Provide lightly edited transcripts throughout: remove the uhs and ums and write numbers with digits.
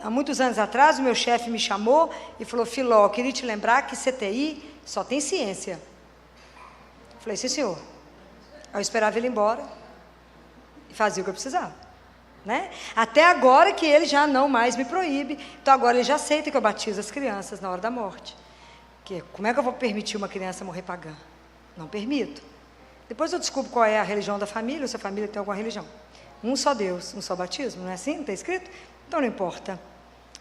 há muitos anos atrás, o meu chefe me chamou e falou: Filó, eu queria te lembrar que CTI só tem ciência. Eu falei: sim, senhor. Eu esperava ele ir embora e fazia o que eu precisava, né? Até agora que ele já não mais me proíbe, então agora ele já aceita que eu batizo as crianças na hora da morte. Porque como é que eu vou permitir uma criança morrer pagã? Não permito. Depois eu descubro qual é a religião da família, ou se a família tem alguma religião. Um só Deus, um só batismo, não é assim? Não está escrito? Então não importa.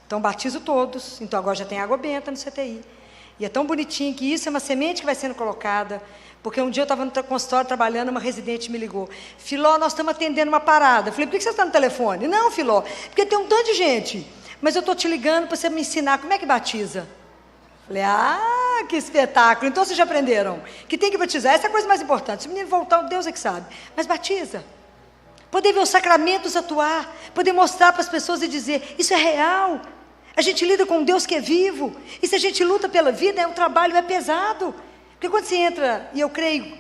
Então batizo todos, então agora já tem água benta no CTI. E é tão bonitinho que isso é uma semente que vai sendo colocada, porque um dia eu estava no consultório trabalhando, uma residente me ligou: Filó, nós estamos atendendo uma parada. Eu falei: por que você está no telefone? Não, Filó, porque tem um tanto de gente, mas eu estou te ligando para você me ensinar como é que batiza. Eu falei: ah, que espetáculo, então vocês já aprenderam que tem que batizar, essa é a coisa mais importante. Se o menino voltar, Deus é que sabe, mas batiza. Poder ver os sacramentos atuar, poder mostrar para as pessoas e dizer: isso é real, a gente lida com um Deus que é vivo, e se a gente luta pela vida, o trabalho é pesado, porque quando você entra, e eu creio,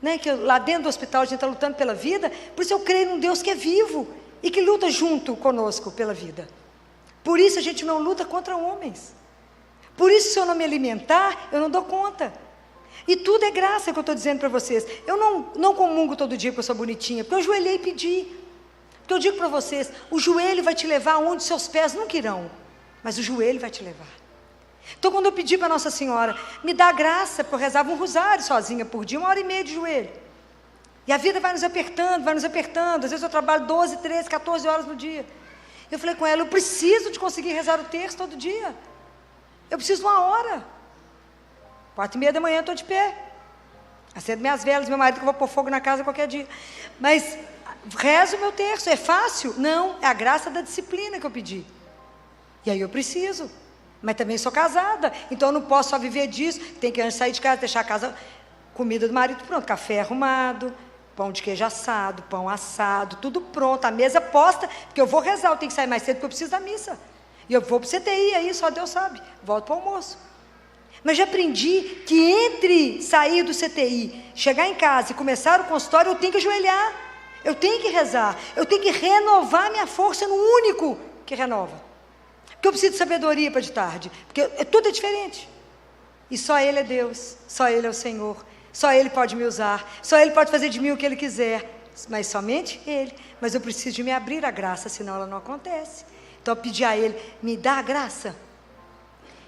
né, que lá dentro do hospital a gente está lutando pela vida, por isso eu creio num Deus que é vivo, e que luta junto conosco pela vida. Por isso a gente não luta contra homens, por isso se eu não me alimentar, eu não dou conta. E tudo é graça que eu estou dizendo para vocês. Eu não comungo todo dia porque eu sou bonitinha, porque eu ajoelhei e pedi. Porque eu digo para vocês, o joelho vai te levar onde seus pés nunca irão, mas o joelho vai te levar. Então quando eu pedi para Nossa Senhora, me dá graça, porque eu rezava um rosário sozinha por dia, 1h30 de joelho. E a vida vai nos apertando, às vezes eu trabalho 12, 13, 14 horas no dia. Eu falei com ela: eu preciso de conseguir rezar o terço todo dia. Eu preciso de 1 hora. 4h30 da manhã eu estou de pé, acendo minhas velas, meu marido que eu vou pôr fogo na casa qualquer dia, mas rezo o meu terço. É fácil? Não, é a graça da disciplina que eu pedi, e aí eu preciso, mas também sou casada, então eu não posso só viver disso, tem que antes sair de casa, deixar a casa, comida do marido pronto, café arrumado, pão de queijo assado, pão assado, tudo pronto, a mesa posta, porque eu vou rezar, eu tenho que sair mais cedo porque eu preciso da missa, e eu vou para o CTI, aí só Deus sabe, volto para o almoço. Mas já aprendi que entre sair do CTI, chegar em casa e começar o consultório, eu tenho que ajoelhar, eu tenho que rezar, eu tenho que renovar minha força no único que renova. Porque eu preciso de sabedoria para de tarde, porque tudo é diferente. E só Ele é Deus, só Ele é o Senhor, só Ele pode me usar, só Ele pode fazer de mim o que Ele quiser, mas somente Ele. Mas eu preciso de me abrir a graça, senão ela não acontece. Então eu pedi a Ele: me dá a graça.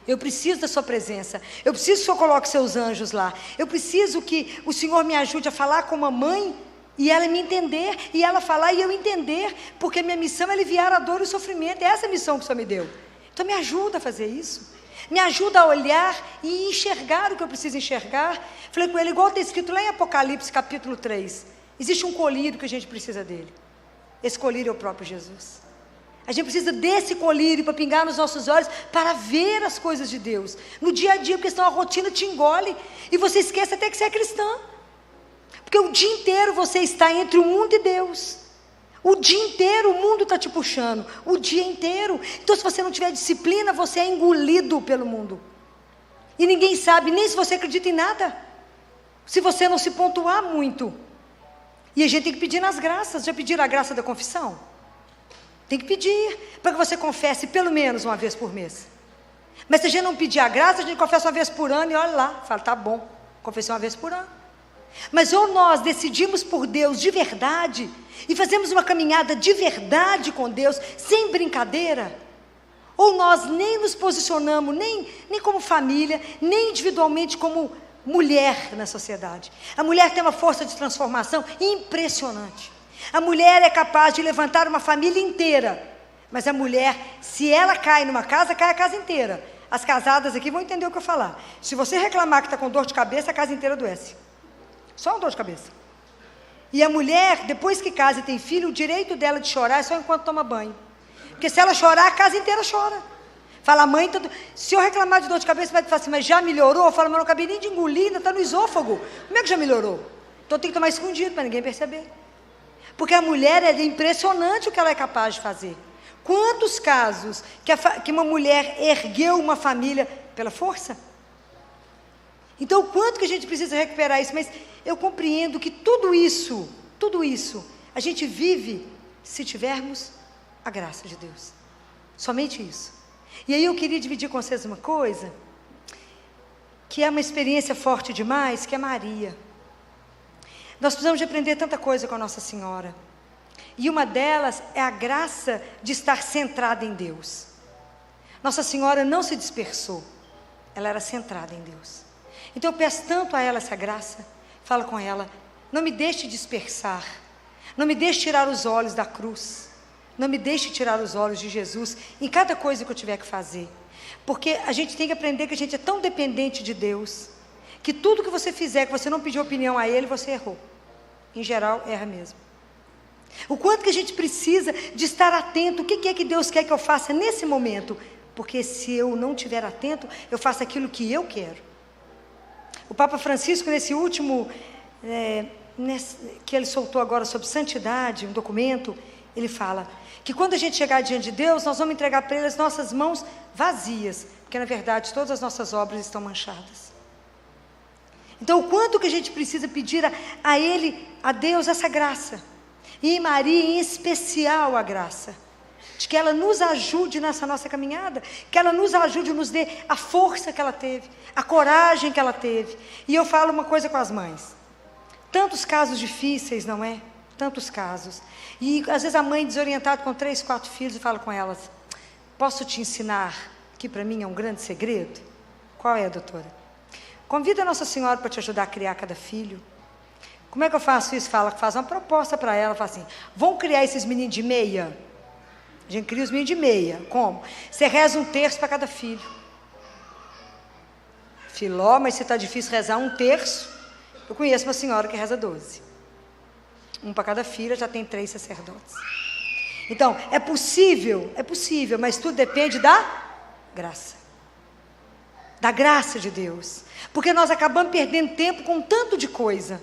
Eu preciso da sua presença, eu preciso que o Senhor coloque seus anjos lá, eu preciso que o Senhor me ajude a falar com uma mãe, e ela me entender, e ela falar e eu entender, porque minha missão é aliviar a dor e o sofrimento, é essa a missão que o Senhor me deu. Então me ajuda a fazer isso, me ajuda a olhar e enxergar o que eu preciso enxergar. Falei com ele, igual está escrito lá em Apocalipse capítulo 3, existe um colírio que a gente precisa dele, esse colírio é o próprio Jesus. A gente precisa desse colírio para pingar nos nossos olhos, para ver as coisas de Deus, no dia a dia, porque senão a rotina te engole, e você esquece até que você é cristã, porque o dia inteiro você está entre o mundo e Deus, o dia inteiro o mundo está te puxando, o dia inteiro. Então se você não tiver disciplina, você é engolido pelo mundo, e ninguém sabe nem se você acredita em nada, se você não se pontuar muito. E a gente tem que pedir nas graças. Já pediram a graça da confissão? Tem que pedir, para que você confesse pelo menos uma vez por mês. Mas se a gente não pedir a graça, a gente confessa uma vez por ano e olha lá, fala: tá bom, confessei uma vez por ano. Mas ou nós decidimos por Deus de verdade, e fazemos uma caminhada de verdade com Deus, sem brincadeira, ou nós nem nos posicionamos, nem como família, nem individualmente como mulher na sociedade. A mulher tem uma força de transformação impressionante. A mulher é capaz de levantar uma família inteira, mas a mulher, se ela cai numa casa, cai a casa inteira. As casadas aqui vão entender o que eu falar. Se você reclamar que está com dor de cabeça, a casa inteira adoece. Só uma dor de cabeça. E a mulher, depois que casa e tem filho, o direito dela de chorar é só enquanto toma banho. Porque se ela chorar, a casa inteira chora. Fala: mãe, se eu reclamar de dor de cabeça, vai falar assim: mas já melhorou? Eu falo: mas não acabei nem de engolir, ainda está no esôfago. Como é que já melhorou? Então tem que tomar escondido para ninguém perceber. Porque a mulher, é impressionante o que ela é capaz de fazer. Quantos casos que uma mulher ergueu uma família pela força? Então, o quanto que a gente precisa recuperar isso? Mas eu compreendo que tudo isso, a gente vive se tivermos a graça de Deus. Somente isso. E aí eu queria dividir com vocês uma coisa, que é uma experiência forte demais, que é Maria. Nós precisamos de aprender tanta coisa com a Nossa Senhora. E uma delas é a graça de estar centrada em Deus. Nossa Senhora não se dispersou, ela era centrada em Deus. Então eu peço tanto a ela essa graça, fala com ela, não me deixe dispersar, não me deixe tirar os olhos da cruz, não me deixe tirar os olhos de Jesus em cada coisa que eu tiver que fazer. Porque a gente tem que aprender que a gente é tão dependente de Deus, que tudo que você fizer, que você não pediu opinião a Ele, você errou. Em geral, erra mesmo. O quanto que a gente precisa de estar atento, o que é que Deus quer que eu faça nesse momento? Porque se eu não estiver atento, eu faço aquilo que eu quero. O Papa Francisco, nesse último, que ele soltou agora sobre santidade, um documento, ele fala que quando a gente chegar diante de Deus, nós vamos entregar para Ele as nossas mãos vazias, porque na verdade todas as nossas obras estão manchadas. Então o quanto que a gente precisa pedir a Ele, a Deus, essa graça, e em Maria em especial a graça, de que ela nos ajude nessa nossa caminhada, que ela nos ajude, nos dê a força que ela teve, a coragem que ela teve. E eu falo uma coisa com as mães, tantos casos difíceis, não é? Tantos casos, e às vezes a mãe desorientada com 3, 4 filhos, e fala com elas, posso te ensinar, que para mim é um grande segredo? Qual é, doutora? Convida a Nossa Senhora para te ajudar a criar cada filho. Como é que eu faço isso? Faz uma proposta para ela, fala assim, vamos criar esses meninos de meia? A gente cria os meninos de meia, como? Você reza 1/3 para cada filho. Filó, mas se está difícil rezar 1/3, eu conheço uma senhora que reza 12. Um para cada filha, já tem 3 sacerdotes. Então, é possível, mas tudo depende da graça. Da graça de Deus. Porque nós acabamos perdendo tempo com tanto de coisa,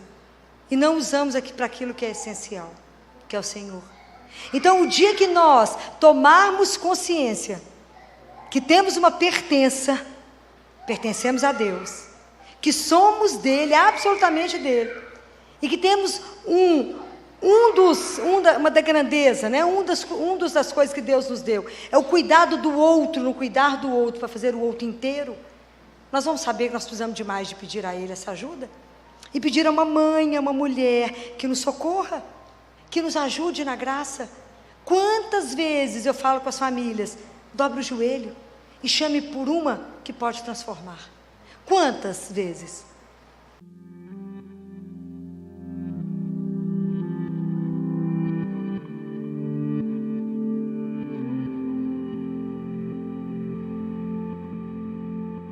e não usamos aqui para aquilo que é essencial, que é o Senhor. Então, o dia que nós tomarmos consciência, que temos uma pertencemos a Deus, que somos dele, absolutamente dele, e que temos uma da grandeza, né? Das coisas que Deus nos deu, é o cuidado do outro, no cuidar do outro, para fazer o outro inteiro. Nós vamos saber que nós precisamos demais de pedir a Ele essa ajuda, e pedir a uma mãe, a uma mulher, que nos socorra, que nos ajude na graça. Quantas vezes eu falo com as famílias, dobre o joelho, e chame por uma que pode transformar. Quantas vezes?